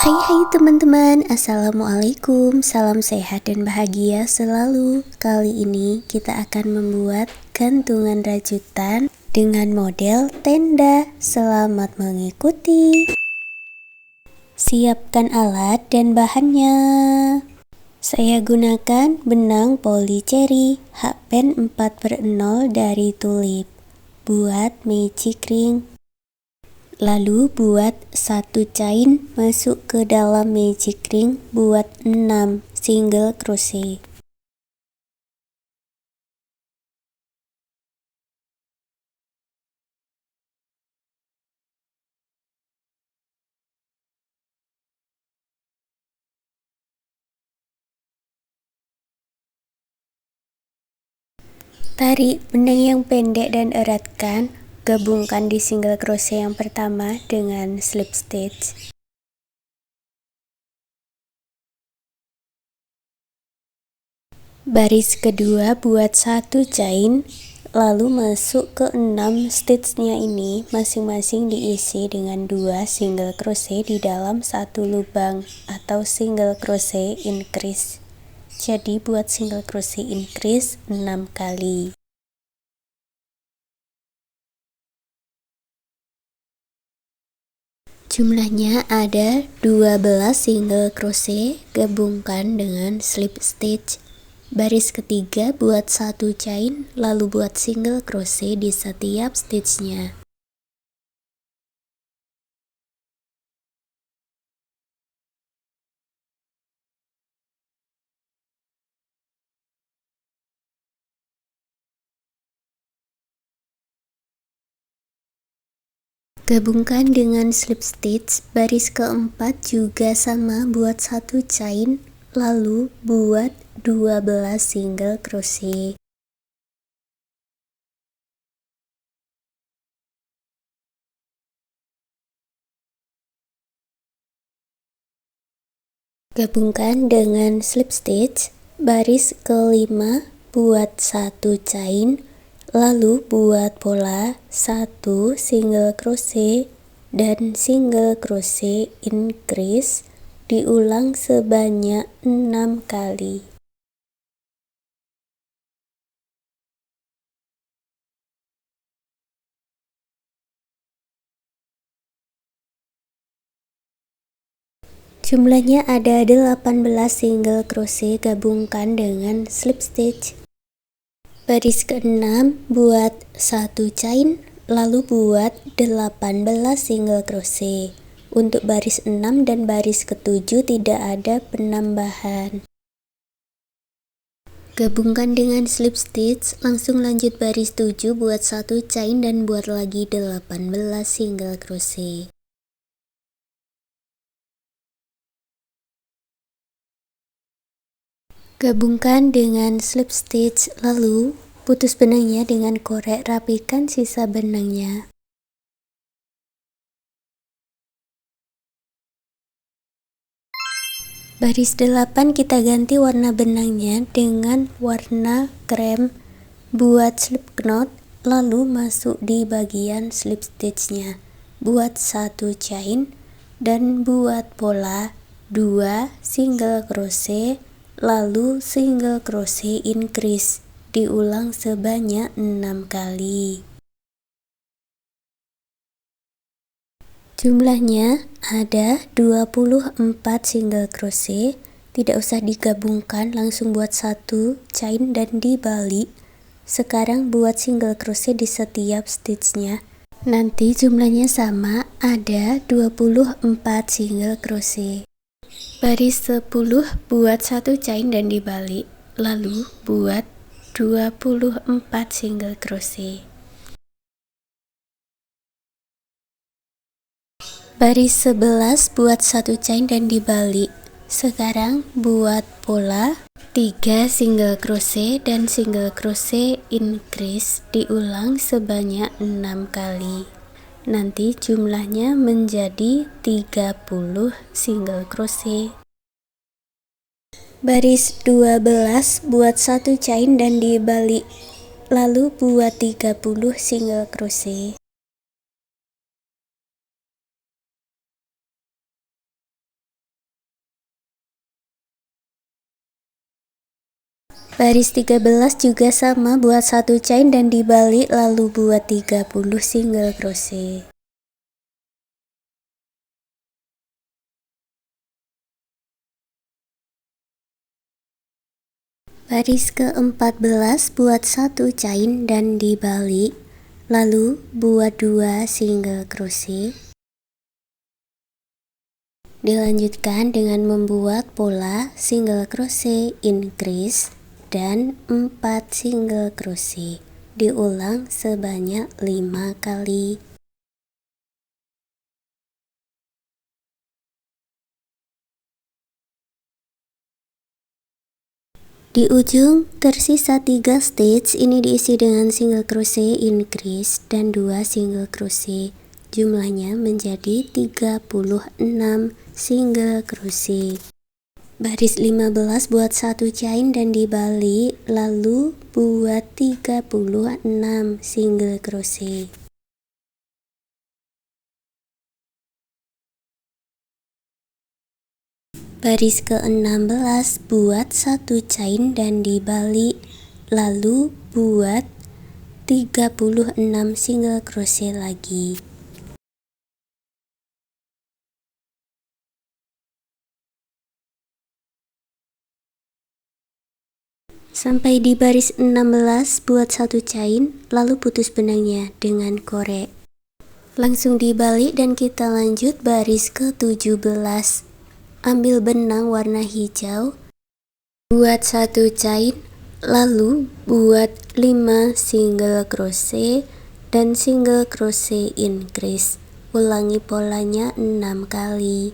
Hai teman-teman, Assalamualaikum, salam sehat dan bahagia selalu. Kali ini kita akan membuat gantungan rajutan dengan model tenda. Selamat mengikuti. Siapkan alat dan bahannya. Saya gunakan benang polycherry HPen 4/0 dari Tulip. Buat magic ring. Lalu buat 1 chain masuk ke dalam magic ring, buat 6 single crochet. Tarik benang yang pendek dan eratkan, gabungkan di single crochet yang pertama dengan slip stitch. Baris kedua buat 1 chain, lalu masuk ke 6 stitchnya ini masing-masing diisi dengan 2 single crochet di dalam 1 lubang atau single crochet increase. Jadi buat single crochet increase 6 kali. Jumlahnya ada 12 single crochet, gabungkan dengan slip stitch. Baris ketiga buat 1 chain, lalu buat single crochet di setiap stitchnya. Gabungkan dengan slip stitch. Baris keempat juga sama, buat 1 chain, lalu buat 12 single crochet. Gabungkan dengan slip stitch. Baris kelima buat 1 chain, lalu buat pola 1 single crochet dan single crochet increase, diulang sebanyak 6 kali. Jumlahnya ada 18 single crochet, gabungkan dengan slip stitch. Baris ke-6 buat 1 chain, lalu buat 18 single crochet. Untuk baris 6 dan baris ke-7 tidak ada penambahan. Gabungkan dengan slip stitch, langsung lanjut baris 7 buat 1 chain dan buat lagi 18 single crochet. Gabungkan dengan slip stitch, lalu putus benangnya dengan korek, rapikan sisa benangnya. Baris 8 kita ganti warna benangnya dengan warna krem. Buat slip knot, lalu masuk di bagian slip stitchnya. Buat 1 chain dan buat pola 2 single crochet, lalu single crochet increase, diulang sebanyak 6 kali. Jumlahnya ada 24 single crochet, tidak usah digabungkan, langsung buat 1 chain dan dibalik. Sekarang buat single crochet di setiap stitchnya. Nanti jumlahnya sama, ada 24 single crochet. Baris 10 buat 1 chain dan dibalik, lalu buat 24 single crochet. Baris 11 buat 1 chain dan dibalik. Sekarang buat pola 3 single crochet dan single crochet increase, diulang sebanyak 6 kali. Nanti jumlahnya menjadi 30 single crochet. Baris 12 buat 1 chain dan dibalik, lalu buat 30 single crochet. Baris 13 juga sama, buat 1 chain dan dibalik lalu buat 30 single crochet. Baris ke-14 buat 1 chain dan dibalik lalu buat 2 single crochet. Dilanjutkan dengan membuat pola single crochet increase dan 4 single crochet. Diulang sebanyak 5 kali. Di ujung tersisa 3 stitch, ini diisi dengan single crochet increase dan 2 single crochet. Jumlahnya menjadi 36 single crochet. Baris 15 buat 1 chain dan dibalik lalu buat 36 single crochet. Baris ke-16 buat 1 chain dan dibalik lalu buat 36 single crochet lagi. Sampai di baris 16 buat 1 chain lalu putus benangnya dengan korek. Langsung dibalik dan kita lanjut baris ke-17. Ambil benang warna hijau, buat 1 chain lalu buat 5 single crochet dan single crochet increase. Ulangi polanya 6 kali.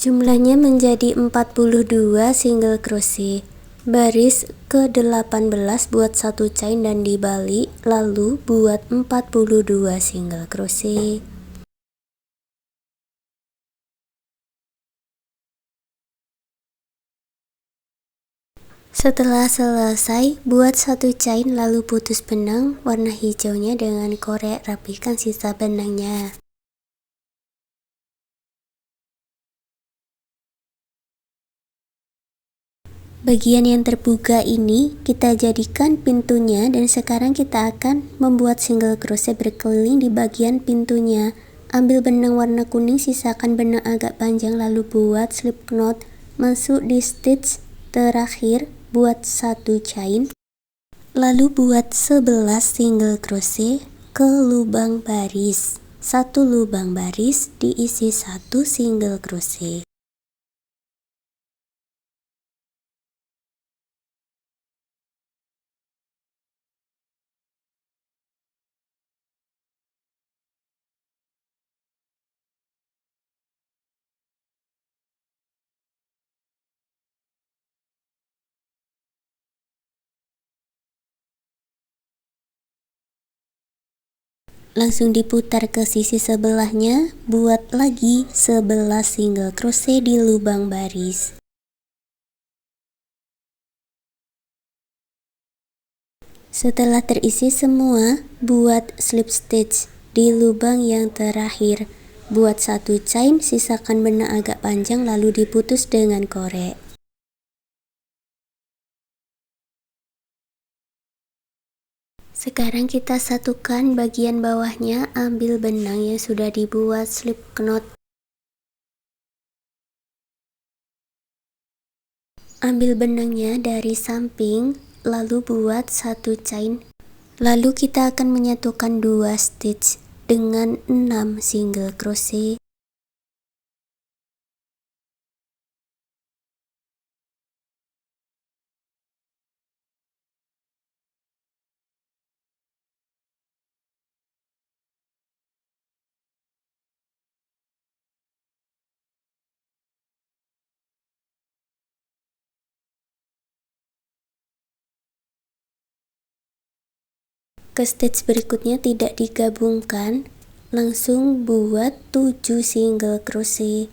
Jumlahnya menjadi 42 single crochet. Baris ke-18 buat 1 chain dan dibalik lalu buat 42 single crochet. Setelah selesai, buat 1 chain lalu putus benang warna hijaunya dengan korek, rapihkan sisa benangnya. Bagian yang terbuka ini kita jadikan pintunya dan sekarang kita akan membuat single crochet berkeliling di bagian pintunya. Ambil benang warna kuning, sisakan benang agak panjang lalu buat slip knot, masuk di stitch terakhir, buat 1 chain lalu buat 11 single crochet ke lubang baris. 1 lubang baris diisi 1 single crochet. Langsung diputar ke sisi sebelahnya, buat lagi 11 single crochet di lubang baris. Setelah terisi semua, buat slip stitch di lubang yang terakhir. Buat 1 chain, sisakan benang agak panjang lalu diputus dengan korek. Sekarang kita satukan bagian bawahnya, ambil benang yang sudah dibuat slip knot. Ambil benangnya dari samping, lalu buat 1 chain. Lalu kita akan menyatukan 2 stitch dengan 6 single crochet. Ke stage berikutnya tidak digabungkan, langsung buat 7 single crochet.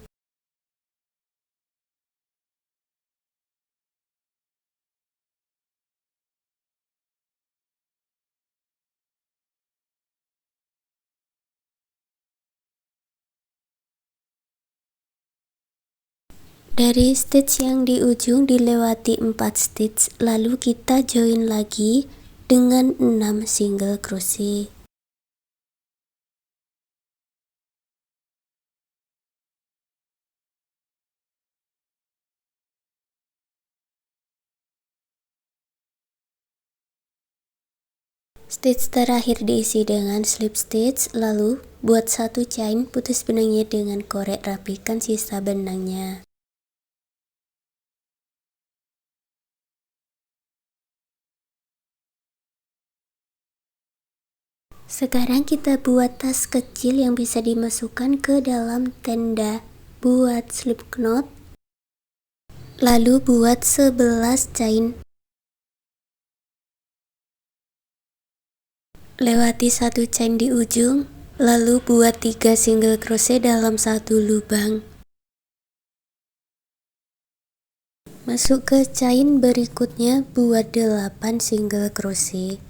Dari stitch yang di ujung dilewati 4 stitch, lalu kita join lagi dengan 6 single crochet. Stitch terakhir diisi dengan slip stitch, lalu buat satu chain, putus benangnya dengan korek, rapikan sisa benangnya. Sekarang kita buat tas kecil yang bisa dimasukkan ke dalam tenda. Buat slip knot, lalu buat 11 chain. Lewati satu chain di ujung, lalu buat 3 single crochet dalam satu lubang. Masuk ke chain berikutnya, buat 8 single crochet.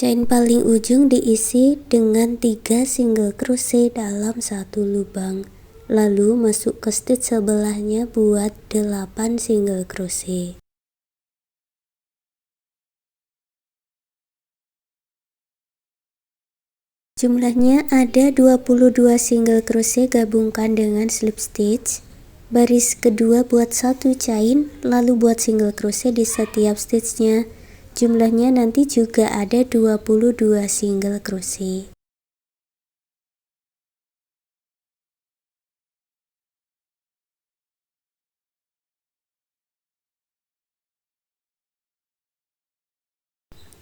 Chain paling ujung diisi dengan 3 single crochet dalam satu lubang. Lalu masuk ke stitch sebelahnya, buat 8 single crochet. Jumlahnya ada 22 single crochet, gabungkan dengan slip stitch. Baris kedua buat satu chain, lalu buat single crochet di setiap stitchnya. Jumlahnya nanti juga ada 22 single crochet.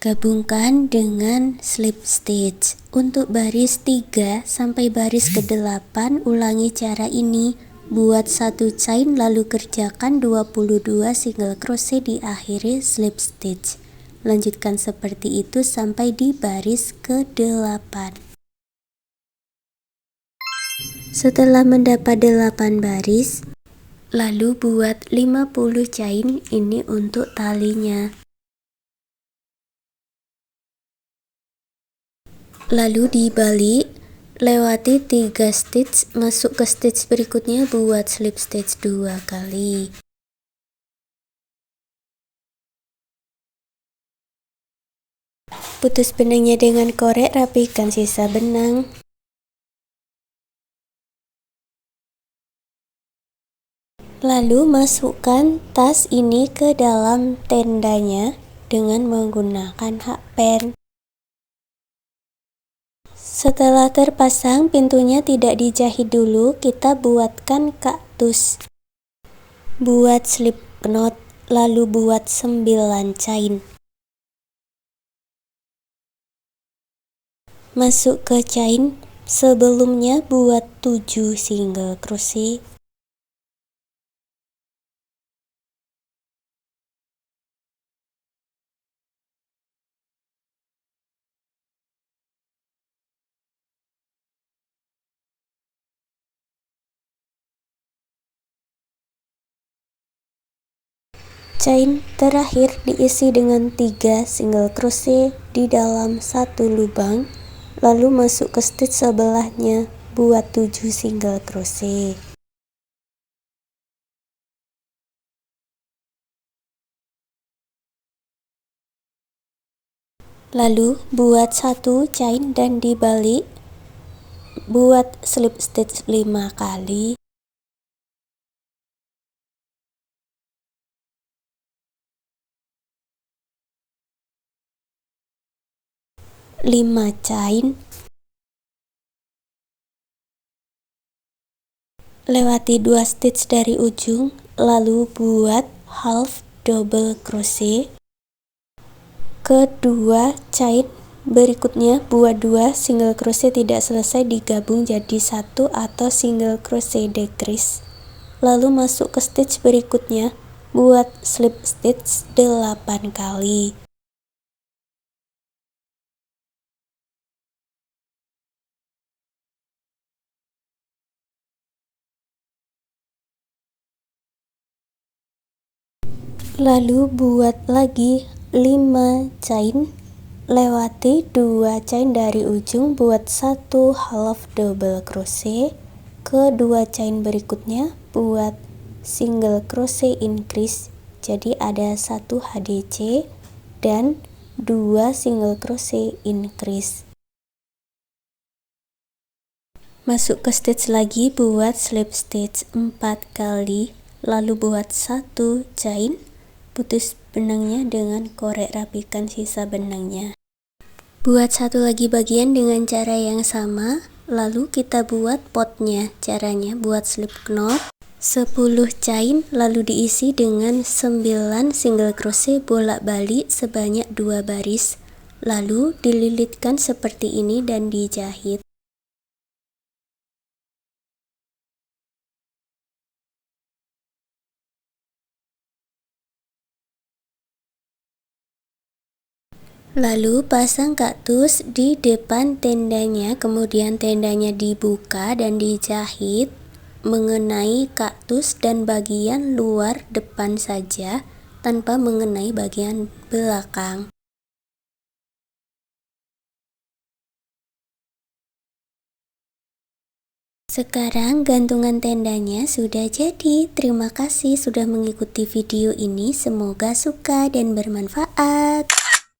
Gabungkan dengan slip stitch. Untuk baris 3 sampai baris ke-8 ulangi cara ini. Buat satu chain lalu kerjakan 22 single crochet, diakhiri slip stitch. Lanjutkan seperti itu sampai di baris ke-8. Setelah mendapat 8 baris, lalu buat 50 chain, ini untuk talinya. Lalu dibalik, lewati 3 stitch, masuk ke stitch berikutnya, buat slip stitch 2 kali. Putus benangnya dengan korek, rapikan sisa benang. Lalu masukkan tas ini ke dalam tendanya dengan menggunakan hakpen. Setelah terpasang, pintunya tidak dijahit dulu, kita buatkan kaktus. Buat slip knot, lalu buat 9 chain. Masuk ke chain sebelumnya, buat 7 single crochet. Chain terakhir diisi dengan 3 single crochet di dalam satu lubang, lalu masuk ke stitch sebelahnya, buat 7 single crochet. Lalu buat satu chain dan dibalik, buat slip stitch 5 kali. Lima chain, lewati 2 stitch dari ujung, lalu buat half double crochet, kedua chain berikutnya buat 2 single crochet tidak selesai digabung jadi satu atau single crochet decrease, lalu masuk ke stitch berikutnya buat slip stitch 8 kali. Lalu buat lagi 5 chain, lewati 2 chain dari ujung buat 1 half double crochet, kedua chain berikutnya buat single crochet increase, jadi ada 1 HDC dan 2 single crochet increase. Masuk ke stitch lagi buat slip stitch 4 kali, lalu buat 1 chain, putus benangnya dengan korek rapikan sisa benangnya. Buat satu lagi bagian dengan cara yang sama, lalu kita buat potnya. Caranya buat slip knot 10 chain, lalu diisi dengan 9 single crochet bolak-balik sebanyak 2 baris, lalu dililitkan seperti ini dan dijahit. Lalu pasang kaktus di depan tendanya, kemudian tendanya dibuka dan dijahit mengenai kaktus dan bagian luar depan saja tanpa mengenai bagian belakang. Sekarang gantungan tendanya sudah jadi. Terima kasih sudah mengikuti video ini, semoga suka dan bermanfaat.